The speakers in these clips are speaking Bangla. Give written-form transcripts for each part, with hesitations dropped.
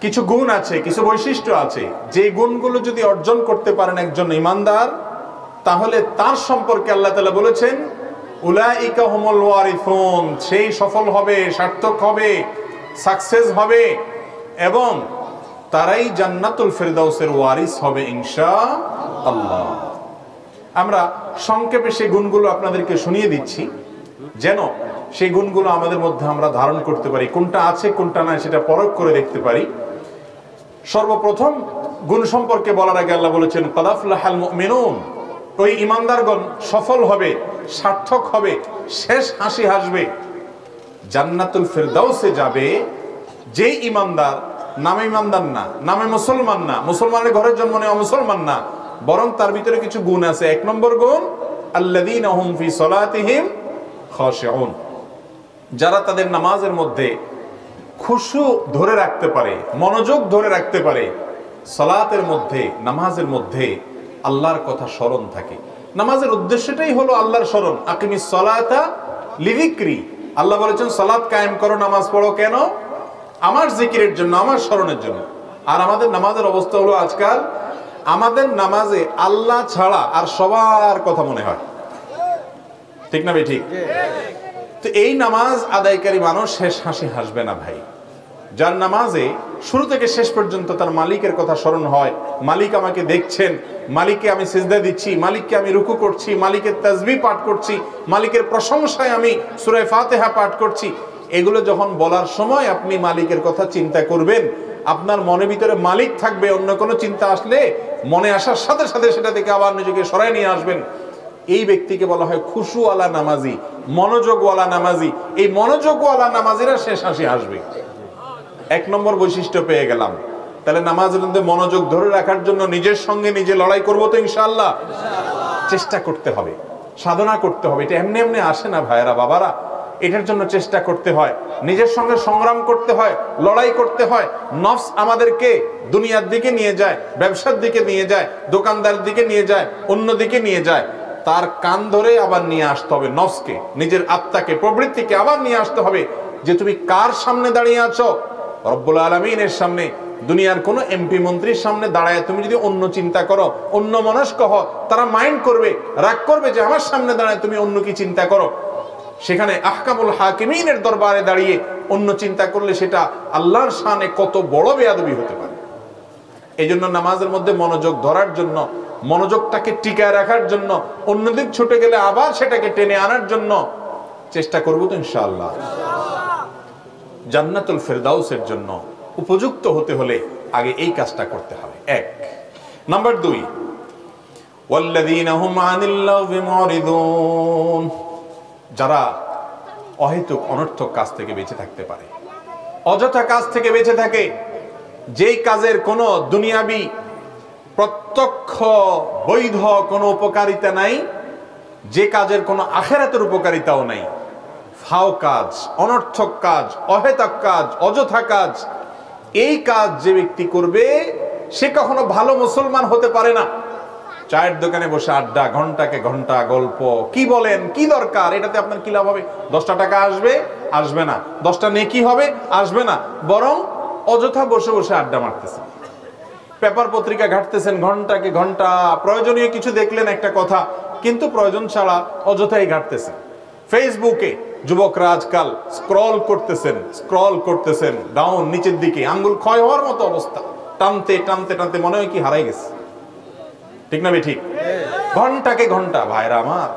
কিছু গুণ আছে, কিছু বৈশিষ্ট্য আছে, যে গুণগুলো যদি অর্জন করতে পারেন একজন ঈমানদার, তাহলে তার সম্পর্কে আল্লাহ তাআলা বলেছেন উলাইকা হুমুল ওয়ারিসুন, সেই সফল হবে, সার্থক হবে, সাকসেস হবে এবং তারাই জান্নাতুল ফেরদাউসের ওয়ারিস হবে ইনশাআল্লাহ। আমরা সংক্ষেপে সেই গুণগুলো আপনাদেরকে শুনিয়ে দিচ্ছি, যেন সেই গুণগুলো আমাদের মধ্যে আমরা ধারণ করতে পারি, কোনটা আছে কোনটা নাই সেটা পরখ করে দেখতে পারি। সর্বপ্রথম গুণ সম্পর্কে বলার আগে আল্লাহ বলেছেন ক্বাদ আফলাহাল মুমিনুন, ওই ঈমানদারগণ সফল হবে, সার্থক হবে, শেষ হাসি হাসবে, জান্নাতুল ফেরদাউসে যাবে যেই ঈমানদার নামে ঈমানদার না, নামে মুসলমান না, মুসলমানের ঘরের জন্ম নেওয়া মুসলমান না, বরং তার ভিতরে কিছু গুণ আছে। এক নম্বর গুণ আল্লাযীনা হুম ফি সলাতিহিম খাশিউন, যারা তাদের নামাজের মধ্যে খুশু ধরে রাখতে পারে, মনোযোগ ধরে রাখতে পারে, সালাতের মধ্যে, নামাজের মধ্যে আল্লাহর কথা স্মরণ থাকে। নামাজের উদ্দেশ্যটাই হলো আল্লাহর স্মরণ। আকিমিস সালাতা লিযিকরি, আল্লাহ বলেছেন সালাত কায়েম করো, নামাজ পড়ো। কেন? আমার জিকিরের জন্য, আমার স্মরণের জন্য। আর আমাদের নামাজের অবস্থা হলো আজকাল আমাদের নামাজে আল্লাহ ছাড়া আর সবার কথা মনে হয়, ঠিক না ভাই? ঠিক। তো এই নামাজ আদায়কারী মানুষ শেষ হাসি হাসবে না ভাই। যার নামাজে শুরু থেকে শেষ পর্যন্ত তার মালিকের কথা স্মরণ হয়, মালিক আমাকে দেখছেন, মালিককে আমি সিজদা দিচ্ছি, মালিককে আমি রুকু করছি, মালিকের তাসবিহ পাঠ করছি, মালিকের প্রশংসায় আমি সূরা ফাতিহা পাঠ করছি, এগুলো যখন বলার সময় আপনি মালিকের কথা চিন্তা করবেন, আপনার মনের ভিতরে মালিক থাকবে, অন্য কোনো চিন্তা আসলে মনে আসার সাথে সাথে সেটা থেকে আবার নিজেকে সরায় নিয়ে আসবেন। এই ব্যক্তিকে বলা হয় খুশুওয়ালা নামাজি, মনোযোগওয়ালা নামাজি। এই মনোযোগওয়ালা নামাজিরা শেষ হাসি হাসবে। এক নম্বর বৈশিষ্ট্য পেয়ে গেলাম। তাহলে নামাজের মধ্যে মনোযোগ ধরে রাখার জন্য নিজের সঙ্গে নিজে লড়াই করবো তো ইনশাআল্লাহ। চেষ্টা করতে হবে, সাধনা করতে হবে। এটা এমনি এমনি আসে না ভাইয়েরা, বাবারা। এটার জন্য চেষ্টা করতে হয়, নিজের সঙ্গে সংগ্রাম করতে হয়, লড়াই করতে হয়। নফস আমাদেরকে দুনিয়ার দিকে নিয়ে যায়, ব্যবসার দিকে নিয়ে যায়, দোকানদার দিকে নিয়ে যায়, অন্য দিকে নিয়ে যায়। তার কান ধরে আবার নিয়ে আসতে হবে নফসকে, নিজের আত্মাকে, প্রবৃত্তিকে আবার নিয়ে আসতে হবে যে তুমি কার সামনে দাঁড়িয়ে আছো? রব্বুল আলামিনের সামনে। দুনিয়ার কোনো এমপি মন্ত্রীর সামনে দাঁড়ায় তুমি যদি অন্য চিন্তা করো, অন্য মনস্ক হও, তারা মাইন্ড করবে, রাগ করবে যে আমার সামনে দাঁড়ায় তুমি অন্য কি চিন্তা করো। সেখানে আহকামুল হাকিমিনের দরবারে দাঁড়িয়ে অন্য চিন্তা করলে সেটা আল্লাহর শানে কত বড় বেয়াদবি হতে পারে। এই জন্য নামাজের মধ্যে মনোযোগ ধরার জন্য, মনোযোগটাকে টিকায় রাখার জন্য, অন্যদিক ছুটে গেলে আবার সেটাকে টেনে আনার জন্য চেষ্টা করবো তো ইনশাআল্লাহ। জান্নাতুল ফেরদাউসের জন্য উপযুক্ত হতে হলে আগে এই কাজটা করতে হবে। এক নাম্বার 2, ওয়াল্লাযীনা হুম আনিল লাগবি মুরিদুন, যারা অহেতুক অনর্থক কাজ থেকে বেঁচে থাকতে পারে, অযথা কাজ থেকে বেঁচে থাকে, যেই কাজের কোনো দুনিয়াবি প্রত্যক্ষ বৈধ কোনো উপকারিতা নাই, যে কাজের কোনো আখিরাতের উপকারিতাও নাই, ফাও কাজ, অনর্থক কাজ, অহেতুক কাজ, অযথা কাজ, এই কাজ যে ব্যক্তি করবে সে কখনো ভালো মুসলমান হতে পারে না। চায়ের দোকানে বসে আড্ডা, ঘন্টাকে ঘন্টা গল্প, কি বলেন, কি দরকার, এটাতে আপনার কি লাভ হবে? 10টা টাকা আসবে? আসবে না। 10টা নেকি হবে? আসবে না। বরং অযথা বসে বসে আড্ডা মারতেছেন, পেপার পত্রিকা ঘাটতেছেন ঘন্টাকে ঘন্টা, প্রয়োজনীয় কিছু দেখলেন একটা কথা, কিন্তু প্রয়োজন ছাড়া অযথাই ঘাটতেছেন। ফেসবুকে যুবকরা আজকাল স্ক্রল করতেছেন ডাউন, নিচের দিকে, আঙ্গুল ক্ষয় হওয়ার মতো অবস্থা, টানতে টানতে টানতে মনে হয় কি হারাই গেছে, ঠিক না? ঠিক। ঘন্টাকে ঘন্টা। ভাইরা আমার,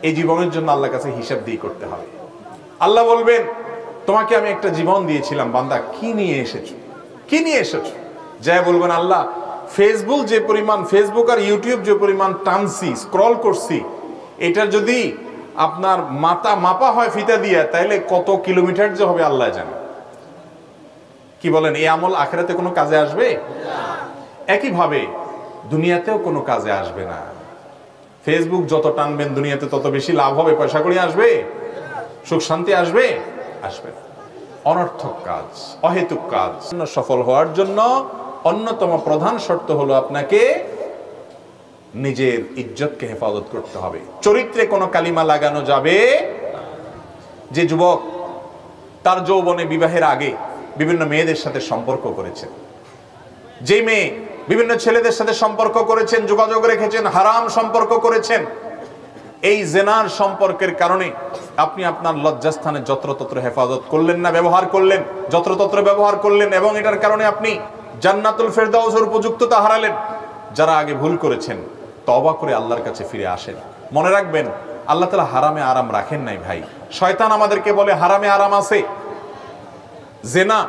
এই জীবনের জন্য আল্লাহর কাছে হিসাব দিয়ে করতে হবে। আল্লাহ বলবেন তোমাকে আমি একটা জীবন দিয়েছিলাম, বান্দা কি নিয়ে এসেছো, কি নিয়ে এসেছো? যাই বলবেন আল্লাহ, ফেসবুক আর ইউটিউব যে পরিমাণ টানছি, স্ক্রল করছি, এটা যদি আপনার মাপা হয় ফিতা দিয়ে, তাইলে কত কিলোমিটার যে হবে আল্লাহ জানে। কি বলেন, এই আমল আখিরাতে কোনো কাজে আসবে? একইভাবে দুনিয়াতেও কোনো কাজে আসবে না। ফেসবুক যত টানবেন দুনিয়াতে তত বেশি লাভ হবে, পয়সা কড়ি আসবে, সুখ শান্তি আসবে? আসবে না। অনর্থক কাজ, অহেতুক কাজ সফল হওয়ার জন্য অন্যতম প্রধান শর্ত হলো আপনাকে নিজের ইজ্জতকে হেফাজত করতে হবে। চরিত্রে কোনো কালিমা লাগানো যাবে। যে যুবক তার যৌবনে বিবাহের আগে বিভিন্ন মেয়েদের সাথে সম্পর্ক করেছেন, যে মেয়ে বিভিন্ন ছেলেদের সাথে সম্পর্ক করেছেন, যোগাযোগ রেখেছেন, হারাম সম্পর্ক করেছেন, এই জেনার সম্পর্কের কারণে আপনি আপনার লজ্জাস্থানে যত্রতত্র হেফাজত করলেন না, ব্যবহার করলেন, যত্রতত্র ব্যবহার করলেন, এবং এটার কারণে আপনি জান্নাতুল ফেরদাউসের উপযুক্ততা হারালেন। যারা আগে ভুল করেছেন তওবা করে আল্লাহর কাছে ফিরে আসেন। মনে রাখবেন, আল্লাহ তাআলা হারামে আরাম রাখেন নাই ভাই। শয়তান আমাদেরকে বলে হারামে আরাম আছে। জেনা,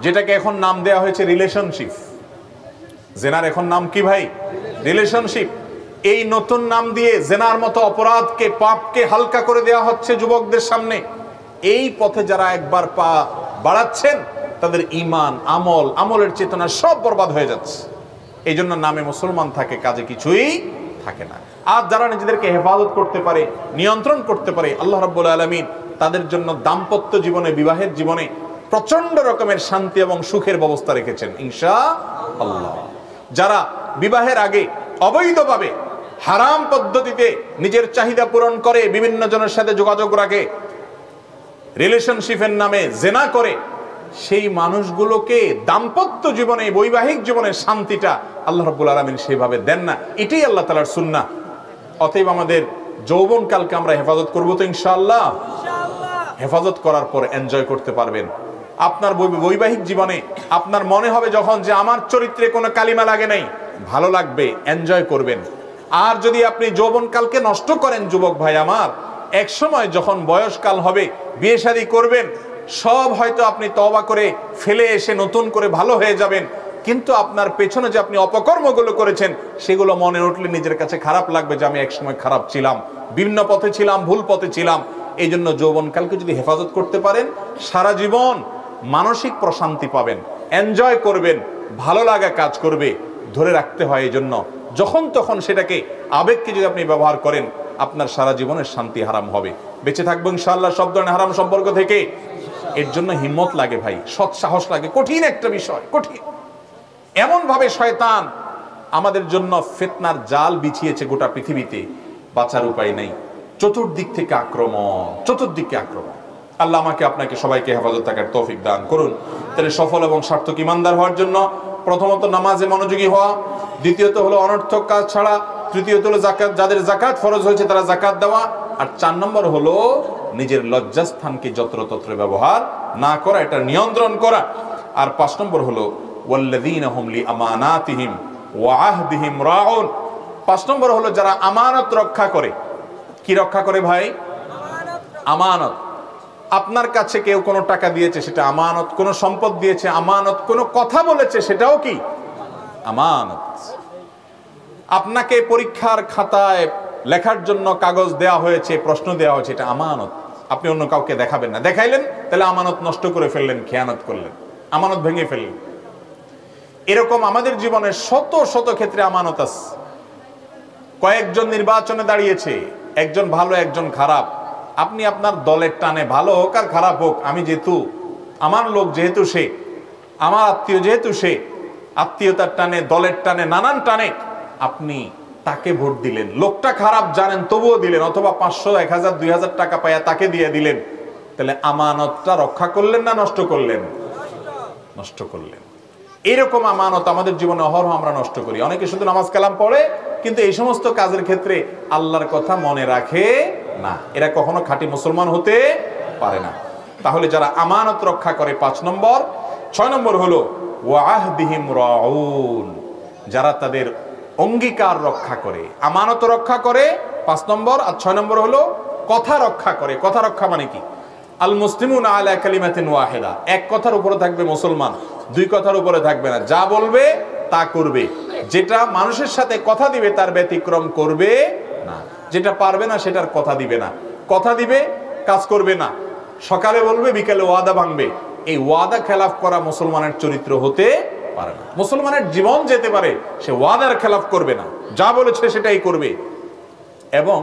যেটাকে এখন নাম দেয়া হয়েছে রিলেশনশিপ, জেনার এখন নাম কি ভাই? রিলেশনশিপ। এই নতুন নাম দিয়ে জেনার মতো অপরাধকে, পাপকে হালকা করে দেওয়া হচ্ছে যুবকদের সামনে। এই পথে যারা একবার পা বাড়াচ্ছেন তাদের ঈমান, আমলের চেতনা সব বরবাদ হয়ে যাচ্ছে। এই জন্য নামে মুসলমান থাকে, কাজে কিছুই থাকে না। আর যারা নিজেদেরকে হেফাজত করতে পারে, নিয়ন্ত্রণ করতে পারে, আল্লাহ রাব্বুল আলামিন তাদের জন্য দাম্পত্য জীবনে, বিবাহের জীবনে প্রচন্ড রকমের শান্তি এবং সুখের ব্যবস্থা রেখেছেন ইনশাআল্লাহ। যারা বিবাহের আগে অবৈধভাবে হারাম পদ্ধতিতে নিজের চাহিদা পূরণ করে, বিভিন্ন জনের সাথে যোগাযোগ রাখে, রিলেশনশিপের নামে জেনা করে, সেই মানুষগুলোকে দাম্পত্য জীবনে, বৈবাহিক জীবনের শান্তিটা আল্লাহ রাব্বুল আলামিন সেইভাবে দেন না। এটাই আল্লাহ তাআলার সুন্নাহ। অতএব আমাদের যৌবনকালকে আমরা হেফাজত করবো তো ইনশাআল্লাহ। হেফাজত করার পর এনজয় করতে পারবেন। আপনার বৈবাহিক জীবনে আপনার মনে হবে যখন যে আমার চরিত্রে কোনো কালিমা লাগে নাই, ভালো লাগবে, এনজয় করবেন। আর যদি আপনি যৌবনকালকে নষ্ট করেন যুবক ভাই আমার, এক সময় যখন বয়সকাল হবে, বিয়ে শাদী করবেন, সব হয়তো আপনি তওবা করে ফেলে এসে নতুন করে ভালো হয়ে যাবেন, কিন্তু আপনার পেছনে যে আপনি অপকর্মগুলো করেছেন সেগুলো মনে উঠলে নিজের কাছে খারাপ লাগবে যে আমি একসময় খারাপ ছিলাম, বিভিন্ন পথে ছিলাম, ভুল পথে ছিলাম। এই জন্য যৌবনকালকে যদি হেফাজত করতে পারেন, সারা জীবন মানসিক প্রশান্তি পাবেন, এনজয় করবেন, ভালো লাগা কাজ করবে। ধরে রাখতে হয় এই জন্য, যখন তখন সেটাকে, আবেগকে যদি আপনি ব্যবহার করেন, আপনার সারা জীবনের শান্তি হারাম হবে। বেঁচে থাকবো ইনশাআল্লাহ সব ধরনের হারাম সম্পর্ক থেকে। এর জন্য হিম্মত লাগে ভাই, সৎ সাহস লাগে, কঠিন একটা বিষয়, কঠিন। এমন ভাবে শয়তান আমাদের জন্য ফিতনার জাল বিছিয়েছে গোটা পৃথিবীতে, বাঁচার উপায় নেই। চতুর্দিক থেকে আক্রমণ, চতুর্দিকে আক্রমণ। আল্লাহ আমাকে, আপনাকে, সবাইকে হেফাজত থাকার তৌফিক দান করুন। তাহলে সফল এবং সার্থক ইমানদার হওয়ার জন্য প্রথমত নামাজে মনোযোগী হওয়া, দ্বিতীয়ত হলো অনর্থক কাজ ছাড়া, তৃতীয়ত হলো যাকাত, যাদের যাকাত ফরজ হয়েছে তারা যাকাত দেওয়া, আর 4 নম্বর হলো নিজের লজ্জাস্থানকে যত্রতত্র ব্যবহার না করা, এটা নিয়ন্ত্রণ করা। আর 5 নম্বর হলো ওয়াল্লাযীনা হুম লিআমানাতিহিম ওয়া আহদিহিম রাউন। 5 নম্বর হলো যারা আমানত রক্ষা করে। কি রক্ষা করে ভাই? আমানত। আপনার কাছে কেউ কোনো টাকা দিয়েছে, সেটা আমানত। কোনো সম্পদ দিয়েছে, আমানত। কোনো কথা বলেছে, সেটাও কি আমানত। আপনাকে পরীক্ষার খাতায় লেখার জন্য কাগজ দেওয়া হয়েছে, প্রশ্ন দেওয়া হয়েছে, এটা আমানত। আপনি অন্য কাউকে দেখাবেন না, দেখাইলেন তাহলে আমানত নষ্ট করে ফেললেন, খেয়ানত করলেন, আমানত ভেঙে ফেললেন। এরকম আমাদের জীবনের শত শত ক্ষেত্রে আমানত আছে। কয়েকজন নির্বাচনে দাঁড়িয়েছে, একজন ভালো একজন খারাপ। আপনি আপনার দলের টানে, ভালো হোক আর খারাপ হোক, আমি যেহেতু আমার লোক, যেহেতু সে আমার আত্মীয়, যেহেতু সে আত্মীয়তার টানে, দলের টানে, নানান টানে আপনি তাকে ভোট দিলেন। লোকটা খারাপ জানেন তবুও দিলেন, অথবা 500, 1000, 2000 টাকা পাইয়া তাকে দিয়ে দিলেন। তাহলে আমানতটা রক্ষা করলেন না নষ্ট করলেন? নষ্ট করলেন। এরকম আমানত আমাদের জীবনে অহরহ আমরা নষ্ট করি। অনেকে শুধু নামাজ কালাম পড়ে, কিন্তু এই সমস্ত কাজের ক্ষেত্রে আল্লাহর কথা মনে রাখে না। এরা কখনো খাঁটি মুসলমান হতে পারে না। তাহলে যারা আমানত রক্ষা করে 5 নম্বর। 6 নম্বর হলো ওয়া আহদিহিম রাউন, যারা তাদের অঙ্গীকার রক্ষা করে, আমানত রক্ষা করে 5 নম্বর। আর 6 নম্বর হলো কথা রক্ষা করে। কথা রক্ষা মানে কি? আল মুসলিমুনা আলা কালিমাতিন ওয়াহিদা, এক কথার উপরে থাকবে মুসলমান, 2 কথার উপরে থাকবে না। যা বলবে তা করবে, যেটা মানুষের সাথে কথা দিবে তার ব্যতিক্রম করবে না, যেটা পারবে না সেটার কথা দিবে না। কথা দিবে, কাজ করবে না। সকালে বলবে, বিকালে ওয়াদা ভাঙবে। এই ওয়াদা খেলাফ করা মুসলমানের চরিত্র হতে পারে না। মুসলমানের জীবন যেতে পারে, সে ওয়াদার খেলাফ করবে না, যা বলেছে সেটাই করবে। এবং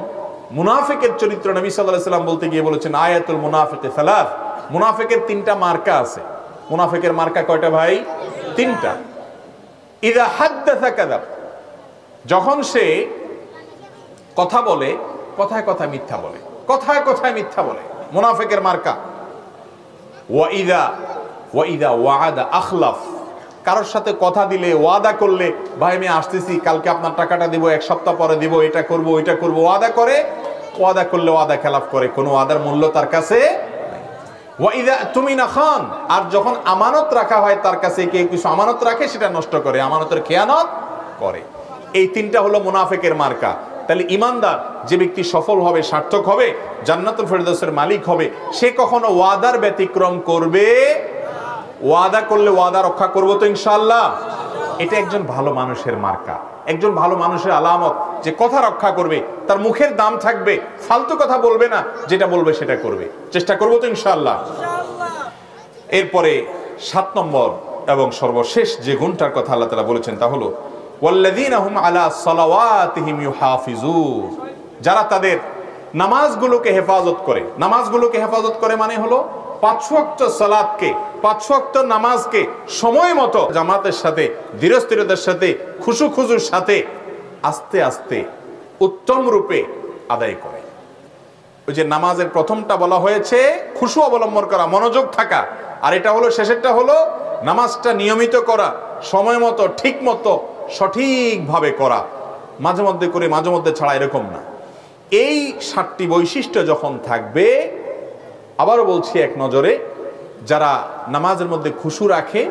মুনাফিকের চরিত্র নবী সাল্লাল্লাহু আলাইহি ওয়াসাল্লাম বলতে গিয়ে বলেছেন আয়াতুল মুনাফিকি সালাস। মুনাফিকের 3টা মার্কা আছে। মুনাফিকের মার্কা কয়টা ভাই? 3টা। ইযা হাদ্দাসা কাযাব, যখন সে কথা বলে কথায় কথায় মিথ্যা বলে, কথায় কথায় মিথ্যা বলে, মুনাফিকের মার্কা। ওয়া ইযা ওয়া ইযা ওয়াআদা আখলাফ, কারোর সাথে কথা দিলে, ওয়াদা করলে, ভাই আমি আসতেছি, কালকে আপনার টাকাটা দিব, এক সপ্তাহ পরে দিব, এটা করব ওইটা করব, ওয়াদা করে, ওয়াদা করলে ওয়াদা খেলাফ করে, কোনো ওয়াদার মূল্য তার কাছে নাই। ওয়া ইযা তুমিনা খান, আর যখন আমানত রাখা হয় তার কাছে, কেউ কিছু আমানত রাখে সেটা নষ্ট করে, আমানতের খেয়ানত করে। এই তিনটা হলো মুনাফিকের মার্কা। তাহলে ইমানদার যে ব্যক্তি সফল হবে, সার্থক হবে, জান্নাতুল ফেরদাউসের মালিক হবে, সে কখনো ওয়াদার ব্যতিক্রম করবে, ওয়াদা করলে ওয়াদা রক্ষা করবো তো ইনশাআল্লাহ। এটা একজন ভালো মানুষের মার্কা, একজন ভালো মানুষের আলামত, যে কথা রক্ষা করবে, তার মুখের দাম থাকবে, ফালতু কথা বলবে না, যেটা বলবে সেটা করবে। চেষ্টা করবো তো ইনশাআল্লাহ। এরপরে 7 নম্বর এবং সর্বশেষ যে গুণটার কথা আল্লাহ তাআলা বলেছেন তা হলো ওয়াল্লাযীনা হুম আলা সালাওয়াতিহিম ইউহাফিজুন, যারা তাদের নামাজগুলোকে হেফাজত করে। নামাজগুলোকে হেফাজত করে মানে হলো 5 ওয়াক্ত সালাতকে, 5 ওয়াক্ত নামাজকে সময় মতো জামাতের সাথে, ধীরস্থিরতার সাথে, খুশুখুজুর সাথে, আস্তে আস্তে, উত্তম রূপে আদায় করে। ওই যে নামাজের প্রথমটা বলা হয়েছে খুশু অবলম্বন করা, মনোযোগ থাকা, আর এটা হলো শেষেরটা হলো নামাজটা নিয়মিত করা, সময় মতো, ঠিক মতো, সঠিকভাবে করা, মাঝে মধ্যে করে মাঝে মধ্যে ছাড়া, এরকম না। এই 7টি বৈশিষ্ট্য যখন থাকবে, আবারও বলছি এক নজরে, যারা নামাজের মধ্যে খুশু রাখে,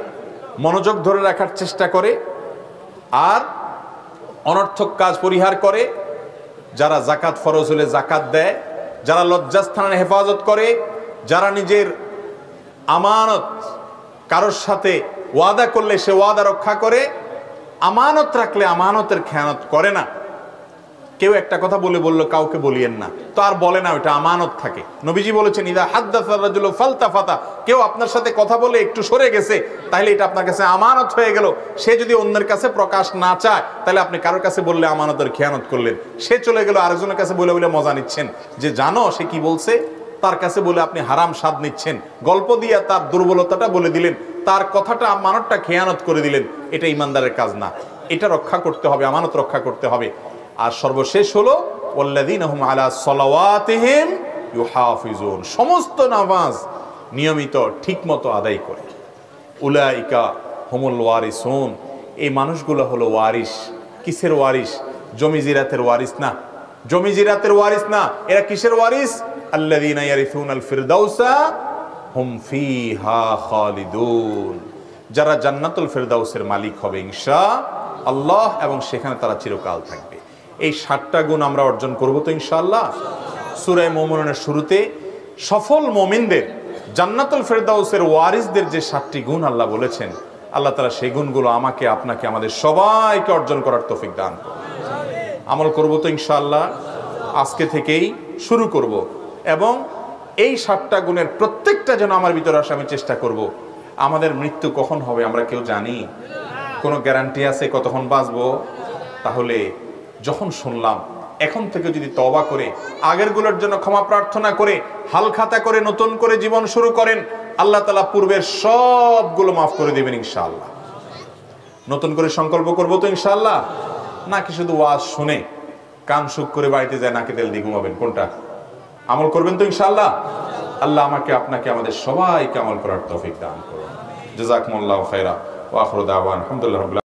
মনোযোগ ধরে রাখার চেষ্টা করে, আর অনর্থক কাজ পরিহার করে, যারা জাকাত ফরজ হলে জাকাত দেয়, যারা লজ্জাস্থানের হেফাজত করে, যারা নিজের আমানত, কারোর সাথে ওয়াদা করলে সে ওয়াদা রক্ষা করে, আমানত রাখলে আমানতের খেয়ানত করে না। কেউ একটা কথা বললো কাউকে বলিয়েন না, তো আর বলে না, ওটা আমানত থাকে। নবীজি বলেছেন ইদা হাদ্দাসা রাজুলু ফালতাফাতা, কেউ আপনার সাথে কথা বলে একটু সরে গেছে, তাহলে এটা আপনার কাছে আমানত হয়ে গেল। সে যদি অন্যের কাছে প্রকাশ না চায়, তাহলে আপনি কারোর কাছে বললে আমানতের খেয়ানত করলেন। সে চলে গেল, আরেকজনের কাছে বলে বলে মজা নিচ্ছেন, যে জানো সে কি বলছে, তার কাছে বলে আপনি হারাম স্বাদ নিচ্ছেন, গল্প দিয়ে তার দুর্বলতাটা বলে দিলেন, তার কথাটা আমানতটা খেয়ানত করে দিলেন। এটা ইমানদারের কাজ না, এটা রক্ষা করতে হবে, আমানত রক্ষা করতে হবে। আর সর্বশেষ হলো ওয়াল্লাযীনা হুম আলা সালাওয়াতিহিম ইউহাফিজুন, সমস্ত নামাজ নিয়মিত ঠিকমতো আদায় করে। উলাইকা হুমুল ওয়ারিসুন, এই মানুষগুলো হলো ওয়ারিস। কিসের ওয়ারিস? জমি জিরাতের ওয়ারিস না, জমি জিরাতের ওয়ারিস না। এরা কিসের ওয়ারিস? আল্লাযীনা ইয়ারিসুনাল ফিরদাউসা হুম ফিহা খালিদুন, যারা জান্নাতুল ফিরদাউসের মালিক হবে ইনশাআল্লাহ, এবং সেখানে তারা চিরকাল থাকবে। এই 7টা গুণ আমরা অর্জন করব তো ইনশাআল্লাহ। সূরা মুমিনুনের শুরুতে সফল মুমিনদের, জান্নাতুল ফিরদাউসের ওয়ারিসদের যে 7টি গুণ আল্লাহ বলেছেন, আল্লাহ তাআলা সেই গুণগুলো আমাকে, আপনাকে, আমাদের সবাইকে অর্জন করার তৌফিক দান করুন। আমল করব তো ইনশাআল্লাহ। আজকে থেকেই শুরু করব, এবং এই 7টা গুণের প্রত্যেকটা যেন আমার ভিতরে আসে, আমি চেষ্টা করব। আমাদের মৃত্যু কখন হবে আমরা কেউ জানি? কোনো গ্যারান্টি আছে কতক্ষণ বাঁচবো? তাহলে যখন শুনলাম, এখন থেকে যদি তওবা করে, আগেরগুলোর জন্য ক্ষমা প্রার্থনা করে, হালখাতা করে নতুন করে জীবন শুরু করেন, আল্লাহ তাআলা পূর্বের সবগুলো মাফ করে দেবেন ইনশাআল্লাহ। নতুন করে সংকল্প করবো তো ইনশাআল্লাহ। নাকি শুধু ওয়াজ শুনে কান সুখ করে বাড়িতে যায় নাকি তেল দিয়ে ঘুমাবেন? কোনটা? আমল করবেন তো ইনশাআল্লাহ। আল্লাহ আমাকে, আপনাকে, আমাদের সবাইকে আমল করার তৌফিক দান করুন। জাযাকুমুল্লাহু খাইরা ওয়া আখিরু দাওয়ানা আলহামদুলিল্লাহ।